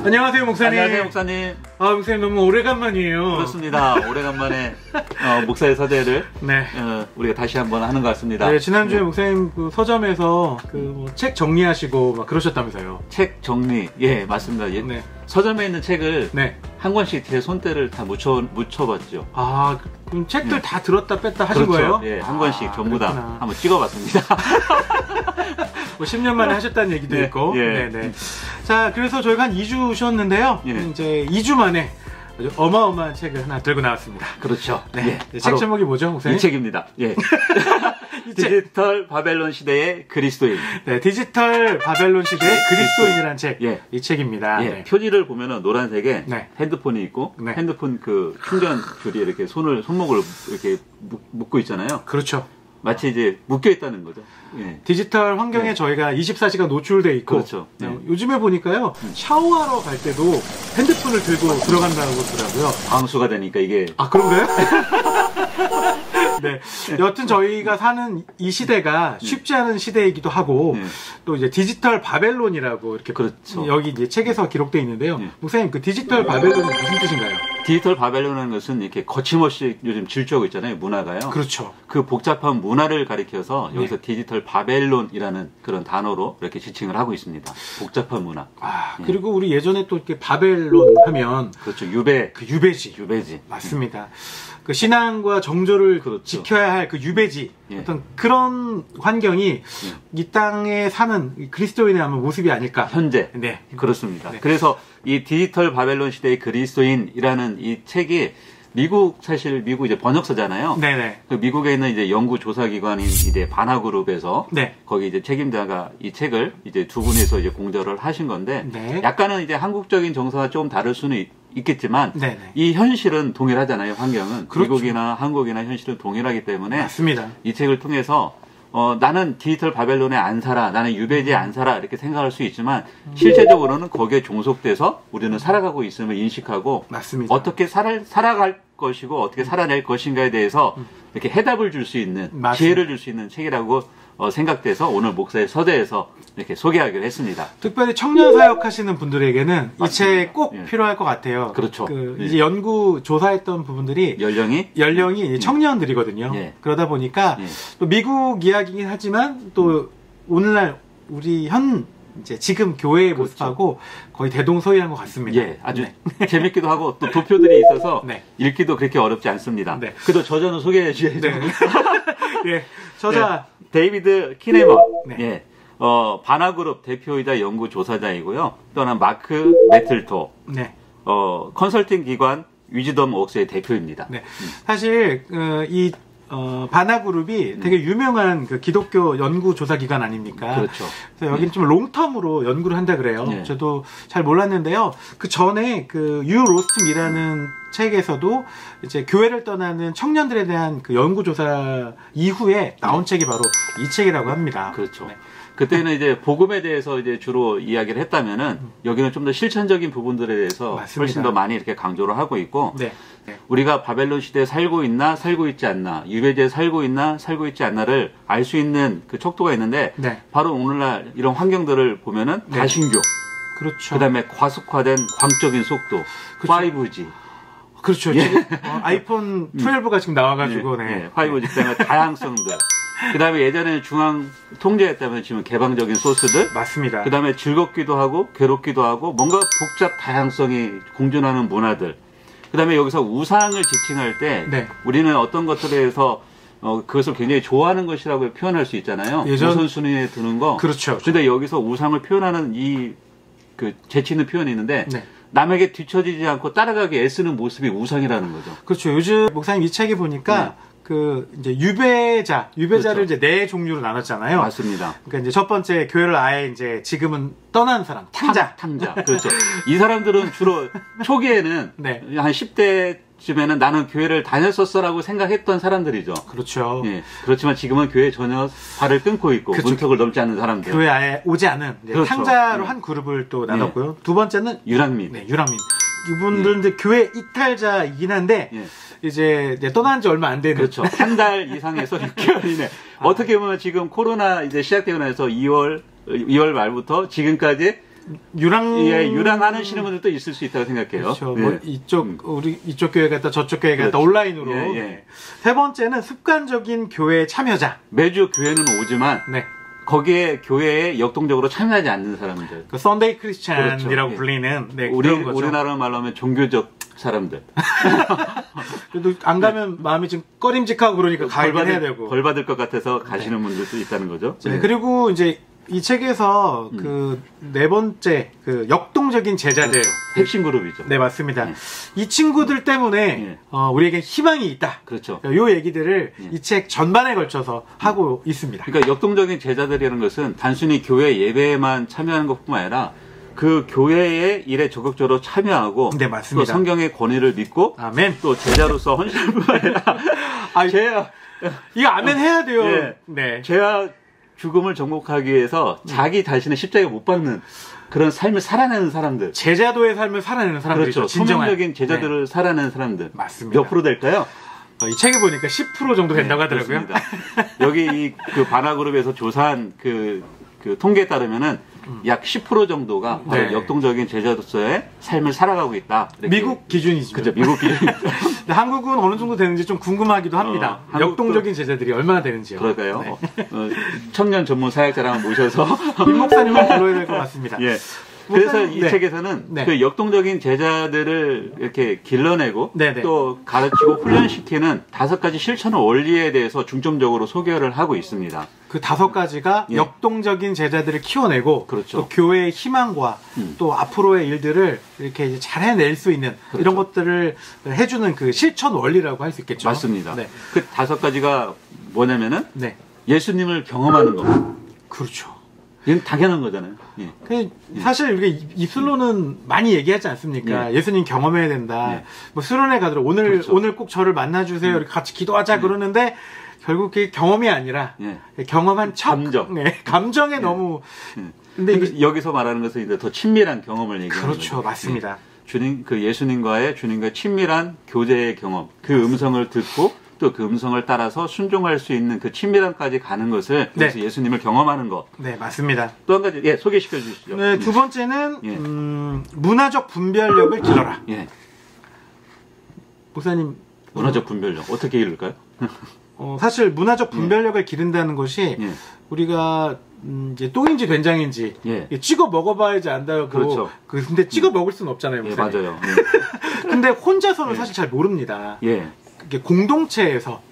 안녕하세요, 목사님. 안녕하세요, 목사님. 목사님 너무 오래간만이에요. 그렇습니다. 오래간만에 목사의 서재를 네. 우리가 다시 한번 하는 것 같습니다. 네, 지난주에 목사님 그 서점에서 책 정리하시고 막 그러셨다면서요. 책 정리, 예, 맞습니다. 예. 네. 서점에 있는 책을 네. 한 권씩 제 손때를 다 묻혀봤죠. 그럼 책들 다 들었다 뺐다 하신 그렇죠. 거예요? 예, 한 권씩 전부 그렇구나. 다 한번 찍어봤습니다. 10년 만에 하셨다는 얘기도 네, 있고. 예. 네네. 자, 그래서 저희가 한 2주 쉬었는데요. 예. 이제 2주 만에 아주 어마어마한 책을 하나 들고 나왔습니다. 그렇죠. 네. 예, 책 제목이 뭐죠, 목사님? 이 책입니다. 예. 디지털 바벨론 시대의 그리스도인. 네, 디지털 바벨론 시대의 그리스도인이라는 책. 예. 이 책입니다. 예, 네. 표지를 보면은 노란색에 네. 핸드폰이 있고 네. 핸드폰 그 충전 줄이 이렇게 손목을 이렇게 묶고 있잖아요. 그렇죠. 마치 이제 묶여 있다는 거죠. 예. 디지털 환경에 네. 저희가 24시간 노출돼 있고. 그렇죠. 네. 요즘에 보니까요, 샤워하러 갈 때도 핸드폰을 들고 들어간다고 하더라고요. 방수가 되니까 이게. 그런가요? 네. 여튼 저희가 사는 이 시대가 쉽지 않은 시대이기도 하고, 네. 또 이제 디지털 바벨론이라고 이렇게 그렇죠. 여기 이제 책에서 기록되어 있는데요. 네. 목사님, 그 디지털 바벨론이 무슨 뜻인가요? 디지털 바벨론이라는 것은 이렇게 거침없이 요즘 질주하고 있잖아요. 문화가요. 그렇죠. 그 복잡한 문화를 가리켜서 여기서 네. 디지털 바벨론이라는 그런 단어로 이렇게 지칭을 하고 있습니다. 복잡한 문화. 그리고 우리 예전에 또 이렇게 바벨론 하면 그렇죠. 유배. 그 유배지. 맞습니다. 그 신앙과 정조를 그렇죠. 지켜야 할 그 유배지. 예. 어떤 그런 환경이 이 땅에 사는 이 그리스도인의 아마 모습이 아닐까. 현재. 네. 그렇습니다. 네. 그래서 이 디지털 바벨론 시대의 그리스도인이라는 이 책이 사실 미국 이제 번역서잖아요. 네네. 그 미국에 있는 이제 연구 조사 기관인 이제 바나그룹에서 네. 거기 이제 책임자가 이 책을 이제 두 분이서 이제 공저를 하신 건데 네. 약간은 이제 한국적인 정서가 조금 다를 수는 있겠지만 네네. 이 현실은 동일하잖아요. 환경은 그렇죠. 미국이나 한국이나 현실은 동일하기 때문에 맞습니다. 이 책을 통해서 나는 디지털 바벨론에 안 살아, 나는 유배지에 안 살아 이렇게 생각할 수 있지만 실제적으로는 거기에 종속돼서 우리는 살아가고 있음을 인식하고 맞습니다. 어떻게 살아갈 것이고 어떻게 살아낼 것인가에 대해서 이렇게 해답을 줄 수 있는 맞습니다. 지혜를 줄 수 있는 책이라고 생각돼서 오늘 목사의 서재에서 이렇게 소개하기로 했습니다. 특별히 청년 사역 하시는 분들에게는 이 맞습니다. 책 꼭 예. 필요할 것 같아요. 그렇죠. 예. 이제 연구 조사했던 부분들이 연령이 청년들이거든요. 예. 그러다 보니까 예. 또 미국 이야기긴 하지만 또 오늘날 우리 이제 지금 교회의 그렇죠. 모습하고 거의 대동소이한 것 같습니다. 예, 아주 재밌기도 하고 또 도표들이 있어서 네. 읽기도 그렇게 어렵지 않습니다. 네. 그래도 저자는 소개해 주셔야죠. 네. 예, 저자 네. 데이비드 키네먼, 네. 예, 바나그룹 대표이자 연구조사자이고요. 또 하나 마크 매틀토, 네. 컨설팅 기관 위즈덤 웍스의 대표입니다. 네. 사실 이 바나그룹이 되게 유명한 그 기독교 연구 조사 기관 아닙니까? 그렇죠. 그래서 여기는 좀 롱텀으로 연구를 한다 그래요. 네. 저도 잘 몰랐는데요. 그 전에 그 유 로스트미라는 책에서도 이제 교회를 떠나는 청년들에 대한 그 연구 조사 이후에 나온 책이 바로 이 책이라고 합니다. 그렇죠. 네. 그때는 이제 복음에 대해서 이제 주로 이야기를 했다면은 여기는 좀 더 실천적인 부분들에 대해서 맞습니다. 훨씬 더 많이 이렇게 강조를 하고 있고 네. 네. 우리가 바벨론 시대에 살고 있나 살고 있지 않나 유배지에 살고 있나 살고 있지 않나를 알 수 있는 그 척도가 있는데 네. 바로 오늘날 이런 환경들을 보면은 네. 다신교 그렇죠. 그다음에 과속화된 광적인 속도 그렇죠. 5G 그렇죠. 지금 아이폰 12가 지금 나와가지고 네. 5G 때문에 다양성들 그다음에 예전에 중앙 통제했다면 지금 개방적인 소스들 맞습니다. 그다음에 즐겁기도 하고 괴롭기도 하고 뭔가 복잡 다양성이 공존하는 문화들 그다음에 여기서 우상을 지칭할 때 네. 우리는 어떤 것들에 대해서 그것을 굉장히 좋아하는 것이라고 표현할 수 있잖아요. 우선순위에 두는 거. 그렇죠. 근데 여기서 우상을 표현하는 그 재치 있는 표현이 있는데 네. 남에게 뒤처지지 않고 따라가기 애쓰는 모습이 우상이라는 거죠. 그렇죠. 요즘 목사님 이 책에 보니까 그 이제 유배자를 그렇죠. 이제 네 종류로 나눴잖아요. 맞습니다. 그러니까 이제 첫 번째 교회를 아예 이제 지금은 떠난 사람, 탕자. 그렇죠. 이 사람들은 주로 초기에는 네. 한 10대쯤에는 나는 교회를 다녔었어라고 생각했던 사람들이죠. 그렇죠. 예. 그렇지만 지금은 교회 전혀 발을 끊고 있고 그렇죠. 문턱을 넘지 않는 사람들. 교회 아예 오지 않은 이제 그렇죠. 탕자로 한 그룹을 또 나눴고요. 두 번째는 유랑민. 네, 유랑민. 이분들은 이제 교회 이탈자이긴 한데 예. 이제 떠난 지 얼마 안 되는. 그렇죠. 한 달 이상에서 6개월 이내. 어떻게 보면 지금 코로나 이제 시작되고 나서 2월 말부터 지금까지 유랑하시는 분들도 있을 수 있다고 생각해요. 그렇죠. 예. 뭐 우리 이쪽 교회 갔다 저쪽 교회 갔다 온라인으로. 예. 네. 세 번째는 습관적인 교회 참여자. 매주 교회는 오지만 네. 거기에 교회에 역동적으로 참여하지 않는 사람들. 그 썬데이 크리스찬이라고 그렇죠. 불리는 네, 그런 거죠. 우리나라 말로 하면 종교적 사람들. 그래도 안 가면 마음이 좀 꺼림직하고 그러니까 가입을 해야 되고. 벌 받을 것 같아서 가시는 분들도 있다는 거죠. 네. 그리고 이제 이 책에서 그 네 번째 그 역동적인 제자들 핵심 그룹이죠. 네 맞습니다. 이 친구들 때문에 우리에게 희망이 있다. 그렇죠. 요 얘기들을 이 책 전반에 걸쳐서 하고 있습니다. 그러니까 역동적인 제자들이라는 것은 단순히 교회 예배에만 참여하는 것뿐만 아니라 그 교회의 일에 적극적으로 참여하고 네, 맞습니다. 또 성경의 권위를 믿고 아멘. 또 제자로서 헌신할 뿐만 아니라 이거 아멘 해야 돼요. 예. 네. 죄와 죽음을 정복하기 위해서 자기 자신의 십자가에 못 박는 그런 삶을 살아내는 사람들. 제자도의 삶을 살아내는 사람들이죠. 그렇죠. 소명적인 제자들을 살아내는 사람들. 맞습니다. 몇 프로 될까요? 이 책에 보니까 10% 정도 된다고 하더라고요. 그렇습니다. 여기 그 바나그룹에서 조사한 그 통계에 따르면은 약 10% 정도가 바로 네. 역동적인 제자로서의 삶을 살아가고 있다. 이렇게. 미국 기준이죠. 그죠, 미국 기준. 한국은 어느 정도 되는지 좀 궁금하기도 합니다. 역동적인 제자들이 얼마나 되는지요. 그럴까요? 네. 청년 전문 사역자랑 모셔서 임 목사님을 불러야 될 것 같습니다. 예. 그래서 이 책에서는 네. 그 역동적인 제자들을 이렇게 길러내고 네네. 또 가르치고 훈련시키는 5가지 실천 원리에 대해서 중점적으로 소개를 하고 있습니다. 그 5가지가 역동적인 제자들을 키워내고 그렇죠. 또 교회의 희망과 또 앞으로의 일들을 이렇게 이제 잘 해낼 수 있는 이런 것들을 해주는 그 실천 원리라고 할 수 있겠죠. 맞습니다. 네. 그 5가지가 뭐냐면은 네. 예수님을 경험하는 것. 그렇죠. 이건 당연한 거잖아요. 예. 사실 우리가 입술로는 많이 얘기하지 않습니까? 예수님 경험해야 된다. 뭐 수련회 가더라도 오늘 꼭 저를 만나주세요. 이렇게 같이 기도하자 그러는데 결국 그게 경험이 아니라 경험한 감정. 감정에 너무. 근데 여기서 말하는 것은 이제 더 친밀한 경험을 얘기하는 거죠. 그렇죠, 맞습니다. 예수님과의 친밀한 교제의 경험, 그 음성을 듣고 또 그 음성을 따라서 순종할 수 있는 그 친밀함까지 가는 것을 그래서 예수님을 경험하는 것. 네, 맞습니다. 또 한 가지 소개시켜 주시죠. 네, 두 번째는 문화적 분별력을 길러라. 목사님, 문화적 분별력 어떻게 기를까요? 사실 문화적 분별력을 기른다는 것이 우리가 이제 똥인지 된장인지 찍어 먹어봐야지 안다고. 그렇죠. 근데 찍어 먹을 수는 없잖아요. 목사님. 맞아요. 근데 혼자서는 사실 잘 모릅니다. 이게 공동체에서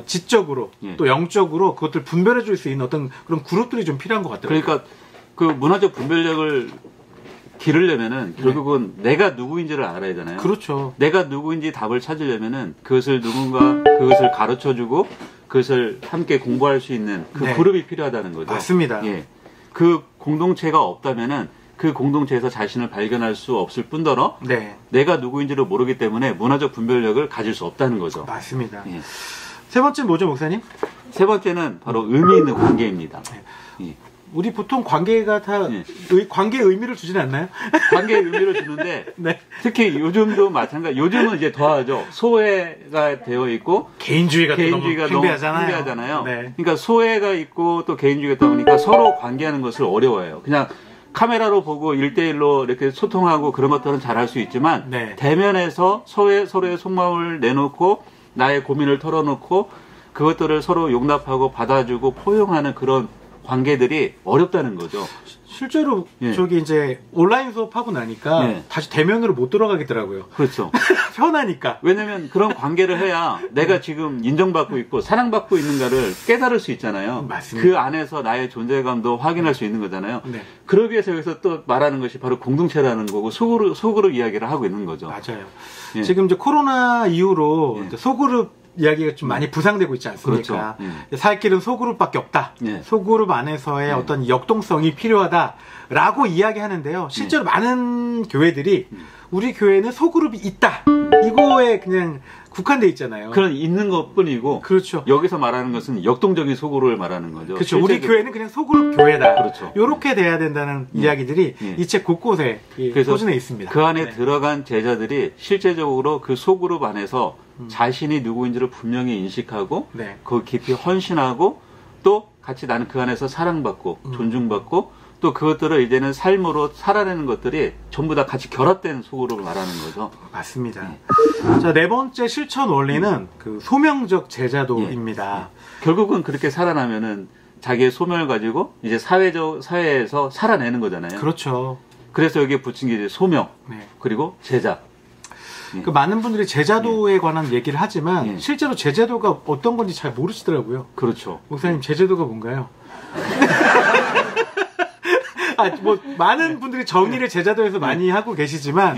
지적으로 또 영적으로 그것들 분별해 줄 수 있는 어떤 그런 그룹들이 좀 필요한 것 같더라고요. 그러니까 그 문화적 분별력을 기르려면은 결국은 내가 누구인지를 알아야 되잖아요. 그렇죠. 내가 누구인지 답을 찾으려면은 그것을 가르쳐주고 그것을 함께 공부할 수 있는 그 그룹이 필요하다는 거죠. 맞습니다. 그 공동체가 없다면은 그 공동체에서 자신을 발견할 수 없을 뿐더러 내가 누구인지를 모르기 때문에 문화적 분별력을 가질 수 없다는 거죠. 맞습니다. 세 번째 뭐죠, 목사님? 세 번째는 바로 의미 있는 관계입니다. 우리 보통 관계가 다 관계의 의미를 주지는 않나요? 관계의 의미를 주는데 특히 요즘도 마찬가지. 요즘은 이제 더하죠. 소외가 되어 있고 개인주의가 너무 팽배하잖아요. 그러니까 소외가 있고 또 개인주의가 있다 보니까 서로 관계하는 것을 어려워해요. 그냥 카메라로 보고 1대1로 이렇게 소통하고 그런 것들은 잘할 수 있지만 대면에서 서로의 속마음을 내놓고 나의 고민을 털어놓고 그것들을 서로 용납하고 받아주고 포용하는 그런 관계들이 어렵다는 거죠. 실제로 저기 이제 온라인 수업하고 나니까 다시 대면으로 못 돌아가겠더라고요. 그렇죠. 편하니까. 왜냐면 그런 관계를 해야 내가 지금 인정받고 있고 사랑받고 있는가를 깨달을 수 있잖아요. 맞습니다. 그 안에서 나의 존재감도 확인할 수 있는 거잖아요. 그러기 위해서 여기서 또 말하는 것이 바로 공동체라는 거고 소그룹 이야기를 하고 있는 거죠. 맞아요. 지금 이제 코로나 이후로 소그룹 이야기가 좀 많이 부상되고 있지 않습니까? 그렇죠. 살 길은 소그룹밖에 없다. 소그룹 안에서의 어떤 역동성이 필요하다라고 이야기하는데요. 실제로 많은 교회들이 우리 교회는 소그룹이 있다. 이거에 그냥 국한돼 있잖아요. 그런 있는 것뿐이고. 그렇죠. 여기서 말하는 것은 역동적인 소그룹을 말하는 거죠. 그렇죠. 우리 교회는 그냥 소그룹 교회다. 그렇죠. 이렇게 돼야 된다는 이야기들이 이 책 곳곳에 포진해 있습니다. 그 안에 들어간 제자들이 실제적으로 그 소그룹 안에서 자신이 누구인지를 분명히 인식하고 그 깊이 헌신하고 또 같이 나는 그 안에서 사랑받고 존중받고 또 그것들을 이제는 삶으로 살아내는 것들이 전부 다 같이 결합된 소그룹을 말하는 거죠. 맞습니다. 자, 네 번째 실천 원리는 그 소명적 제자도입니다. 결국은 그렇게 살아나면은 자기의 소명을 가지고 이제 사회에서 살아내는 거잖아요. 그렇죠. 그래서 여기에 붙인 게 이제 소명, 그리고 제자. 그 많은 분들이 제자도에 관한 얘기를 하지만 실제로 제자도가 어떤 건지 잘 모르시더라고요. 그렇죠. 목사님, 제자도가 뭔가요? 뭐 많은 분들이 정의를 제자도에서 많이 하고 계시지만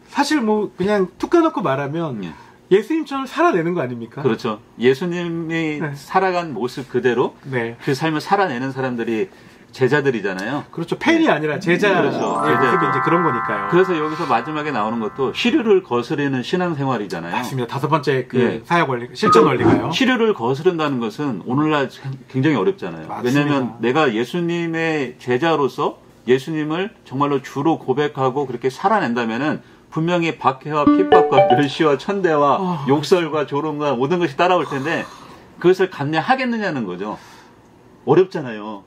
사실 뭐 그냥 툭 까놓고 말하면 예수님처럼 살아내는 거 아닙니까? 그렇죠. 예수님이 살아간 모습 그대로 그 삶을 살아내는 사람들이 제자들이잖아요. 그렇죠. 팬이 아니라 제자. 그렇죠. 모습이 이제 그런 거니까요. 그래서 여기서 마지막에 나오는 것도 시류를 거스르는 신앙생활이잖아요. 맞습니다. 다섯 번째 그 사역 원리, 실천 원리가요. 시류를 거스른다는 것은 오늘날 굉장히 어렵잖아요. 맞습니다. 왜냐하면 내가 예수님의 제자로서 예수님을 정말로 주로 고백하고 그렇게 살아낸다면은 분명히 박해와 핍박과 멸시와 천대와 욕설과 조롱과 모든 것이 따라올 텐데 그것을 감내하겠느냐는 거죠. 어렵잖아요.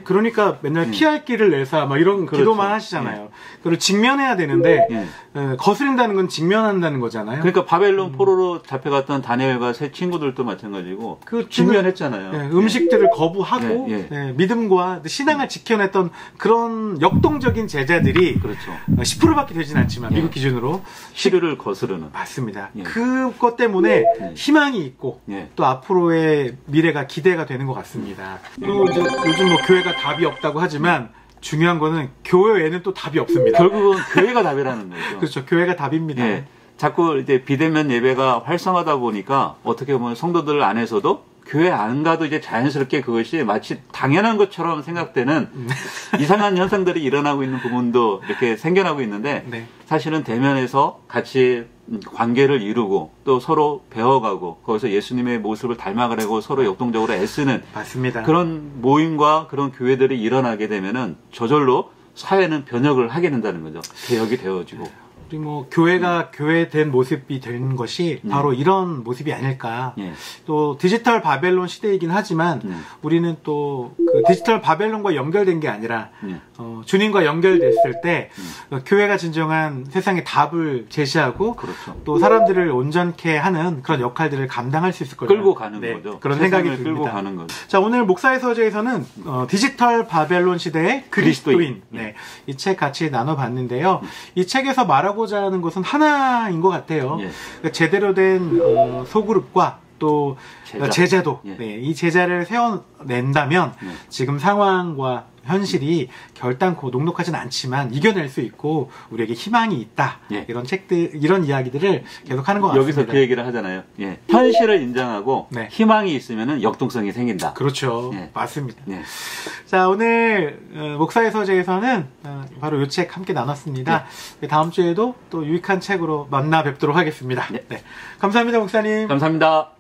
그러니까 맨날 피할 길을 내사 막 이런 기도만 하시잖아요. 그걸 직면해야 되는데 거스린다는 건 직면한다는 거잖아요. 그러니까 바벨론 포로로 잡혀갔던 다니엘과 세 친구들도 마찬가지고 직면했잖아요. 음식들을 거부하고 믿음과 신앙을 지켜냈던 그런 역동적인 제자들이 그렇죠. 10%밖에 되진 않지만 미국 기준으로 시류를 거스르는. 맞습니다. 그것 때문에 희망이 있고 또 앞으로의 미래가 기대가 되는 것 같습니다. 또 이제 요즘 뭐 교회가 답이 없다고 하지만 중요한 거는 교회에는 또 답이 없습니다. 결국은 교회가 답이라는 거죠. 그렇죠. 교회가 답입니다. 자꾸 이제 비대면 예배가 활성화다 보니까 어떻게 보면 성도들 안에서도 교회 안 가도 이제 자연스럽게 그것이 마치 당연한 것처럼 생각되는 이상한 현상들이 일어나고 있는 부분도 이렇게 생겨나고 있는데 사실은 대면에서 같이 관계를 이루고 또 서로 배워가고 거기서 예수님의 모습을 닮아가려고 서로 역동적으로 애쓰는 맞습니다. 그런 모임과 그런 교회들이 일어나게 되면은 저절로 사회는 변혁을 하게 된다는 거죠. 개혁이 되어지고. 우리 뭐 교회가 교회된 모습이 된 것이 바로 이런 모습이 아닐까. 또 디지털 바벨론 시대이긴 하지만 우리는 또 그 디지털 바벨론과 연결된 게 아니라 주님과 연결됐을 때 교회가 진정한 세상의 답을 제시하고 또 사람들을 온전케 하는 그런 역할들을 감당할 수 있을 거예요. 끌고 가는 거죠. 그런 생각이 듭니다. 끌고 가는 거죠. 자, 오늘 목사의 서재에서는 디지털 바벨론 시대의 그리스도인 이 책 같이 나눠봤는데요. 이 책에서 말하고자 하는 것은 하나인 것 같아요. 그러니까 제대로 된 소그룹과 또 제자도 이 제자를 세워낸다면 지금 상황과 현실이 결단코 녹록하진 않지만 이겨낼 수 있고 우리에게 희망이 있다. 이런 책들, 이런 이야기들을 계속하는 것 같습니다. 여기서 그 얘기를 하잖아요. 현실을 인정하고 희망이 있으면 역동성이 생긴다. 그렇죠. 맞습니다. 자, 오늘 목사의 서재에서는 바로 이 책 함께 나눴습니다. 다음 주에도 또 유익한 책으로 만나 뵙도록 하겠습니다. 감사합니다, 목사님. 감사합니다.